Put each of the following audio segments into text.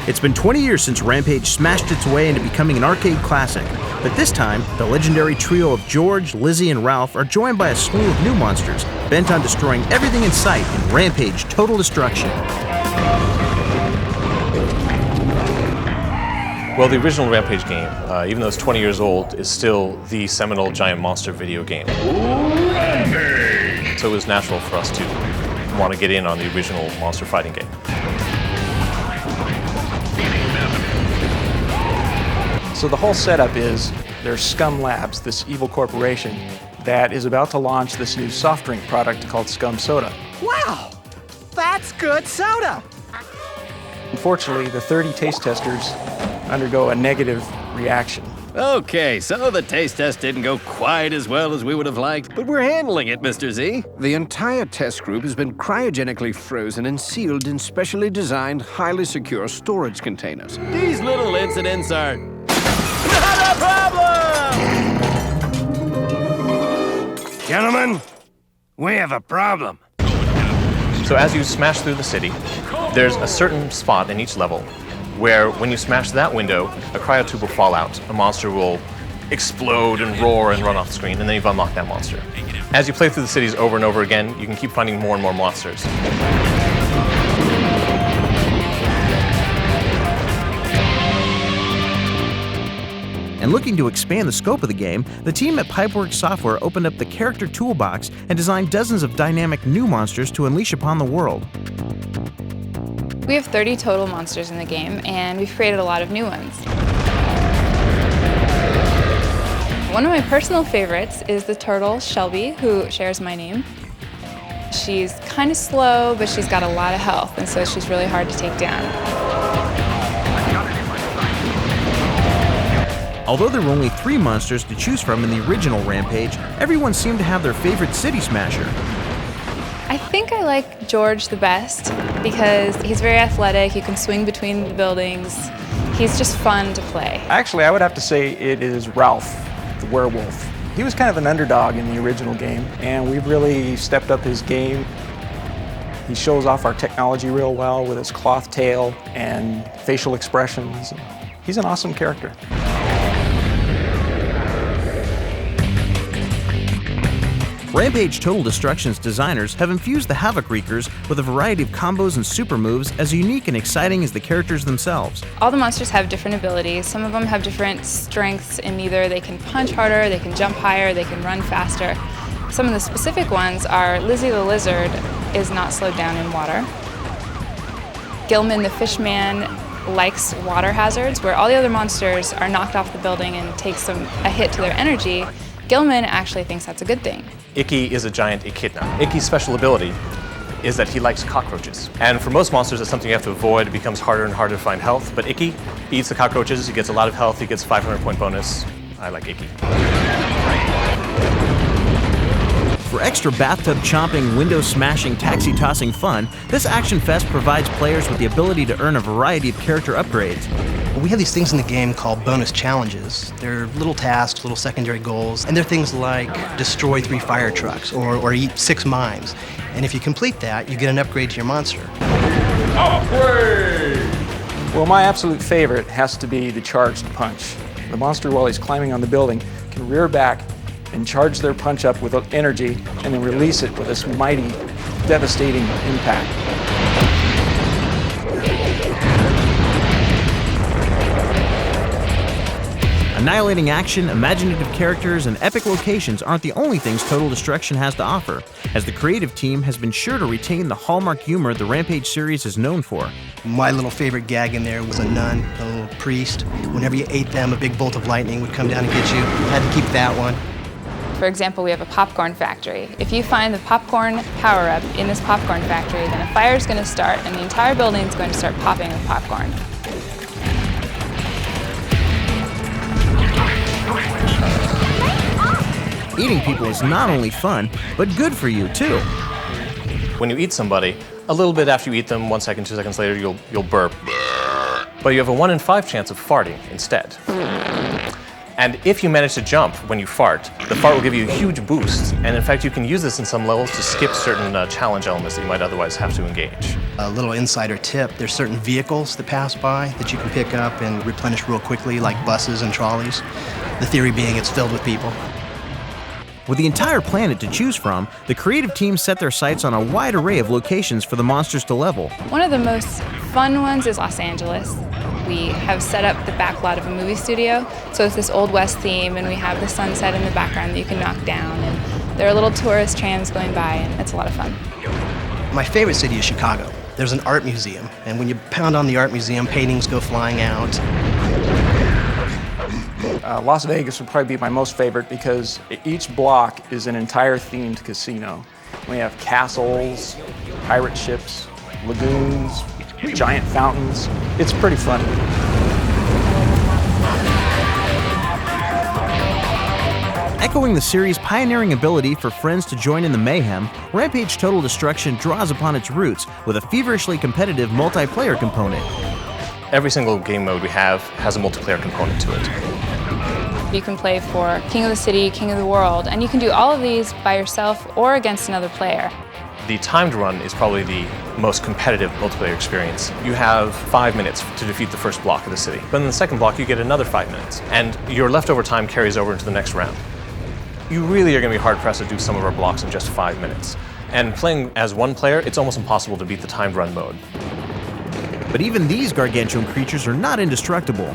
It's been 20 years since Rampage smashed its way into becoming an arcade classic, but this time, the legendary trio of George, Lizzie, and Ralph are joined by a slew of new monsters, bent on destroying everything in sight in Rampage Total Destruction. Well, the original Rampage game, even though it's 20 years old, is still the seminal giant monster video game. Rampage! So it was natural for us to want to get in on the original monster fighting game. So the whole setup is there's Scum Labs, this evil corporation that is about to launch this new soft drink product called Scum Soda. Wow, that's good soda. Unfortunately, the 30 taste testers undergo a negative reaction. Okay, so the taste test didn't go quite as well as we would have liked, but we're handling it, Mr. Z. The entire test group has been cryogenically frozen and sealed in specially designed, highly secure storage containers. These little incidents are not a problem! Gentlemen, we have a problem. So as you smash through the city, there's a certain spot in each level where when you smash that window, a cryotube will fall out. A monster will explode and roar and run off the screen, and then you've unlocked that monster. As you play through the cities over and over again, you can keep finding more and more monsters. And looking to expand the scope of the game, the team at Pipeworks Software opened up the Character Toolbox and designed dozens of dynamic new monsters to unleash upon the world. We have 30 total monsters in the game, and we've created a lot of new ones. One of my personal favorites is the turtle, Shelby, who shares my name. She's kind of slow, but she's got a lot of health, and so she's really hard to take down. Although there were only 3 monsters to choose from in the original Rampage, everyone seemed to have their favorite city smasher. I think I like George the best because he's very athletic, he can swing between the buildings, he's just fun to play. Actually, I would have to say it is Ralph, the werewolf. He was kind of an underdog in the original game, and we've really stepped up his game. He shows off our technology real well with his cloth tail and facial expressions. He's an awesome character. Rampage Total Destruction's designers have infused the Havoc Wreakers with a variety of combos and super moves as unique and exciting as the characters themselves. All the monsters have different abilities. Some of them have different strengths in either they can punch harder, they can jump higher, they can run faster. Some of the specific ones are Lizzie the Lizard is not slowed down in water. Gilman the Fishman likes water hazards, where all the other monsters are knocked off the building and takes a hit to their energy. Gilman actually thinks that's a good thing. Icky is a giant echidna. Icky's special ability is that he likes cockroaches. And for most monsters, it's something you have to avoid. It becomes harder and harder to find health. But Icky eats the cockroaches, he gets a lot of health, he gets 500-point bonus. I like Icky. For extra bathtub chomping, window smashing, taxi tossing fun, this action fest provides players with the ability to earn a variety of character upgrades. We have these things in the game called bonus challenges. They're little tasks, little secondary goals, and they're things like destroy 3 fire trucks or eat 6 mimes. And if you complete that, you get an upgrade to your monster. Upgrade! Well, my absolute favorite has to be the charged punch. The monster, while he's climbing on the building, can rear back and charge their punch up with energy and then release it with this mighty, devastating impact. Annihilating action, imaginative characters, and epic locations aren't the only things Total Destruction has to offer, as the creative team has been sure to retain the hallmark humor the Rampage series is known for. My little favorite gag in there was a nun, a little priest. Whenever you ate them, a big bolt of lightning would come down and get you. Had to keep that one. For example, we have a popcorn factory. If you find the popcorn power-up in this popcorn factory, then a fire is going to start and the entire building is going to start popping with popcorn. Eating people is not only fun, but good for you too. When you eat somebody, a little bit after you eat them, 1 second, 2 seconds later, you'll burp. But you have a 1 in 5 chance of farting instead. And if you manage to jump when you fart, the fart will give you a huge boost. And in fact, you can use this in some levels to skip certain challenge elements that you might otherwise have to engage. A little insider tip, there's certain vehicles that pass by that you can pick up and replenish real quickly, like buses and trolleys. The theory being it's filled with people. With the entire planet to choose from, the creative team set their sights on a wide array of locations for the monsters to level. One of the most fun ones is Los Angeles. We have set up the back lot of a movie studio, so it's this Old West theme, and we have the sunset in the background that you can knock down, and there are little tourist trams going by, and it's a lot of fun. My favorite city is Chicago. There's an art museum, and when you pound on the art museum, paintings go flying out. Las Vegas would probably be my most favorite because each block is an entire themed casino. We have castles, pirate ships, lagoons, giant fountains. It's pretty fun. Echoing the series' pioneering ability for friends to join in the mayhem, Rampage Total Destruction draws upon its roots with a feverishly competitive multiplayer component. Every single game mode we have has a multiplayer component to it. You can play for King of the City, King of the World, and you can do all of these by yourself or against another player. The timed run is probably the most competitive multiplayer experience. You have 5 minutes to defeat the first block of the city, but in the second block you get another 5 minutes, and your leftover time carries over into the next round. You really are going to be hard-pressed to do some of our blocks in just 5 minutes. And playing as one player, it's almost impossible to beat the timed run mode. But even these gargantuan creatures are not indestructible.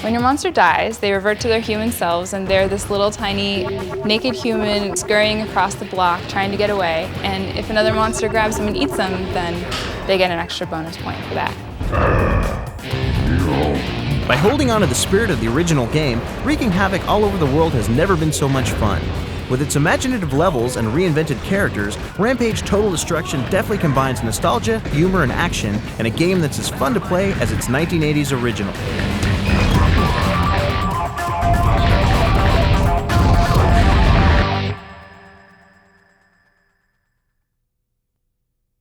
When your monster dies, they revert to their human selves, and they're this little tiny naked human scurrying across the block trying to get away. And if another monster grabs them and eats them, then they get an extra bonus point for that. By holding on to the spirit of the original game, wreaking havoc all over the world has never been so much fun. With its imaginative levels and reinvented characters, Rampage Total Destruction definitely combines nostalgia, humor, and action in a game that's as fun to play as its 1980s original.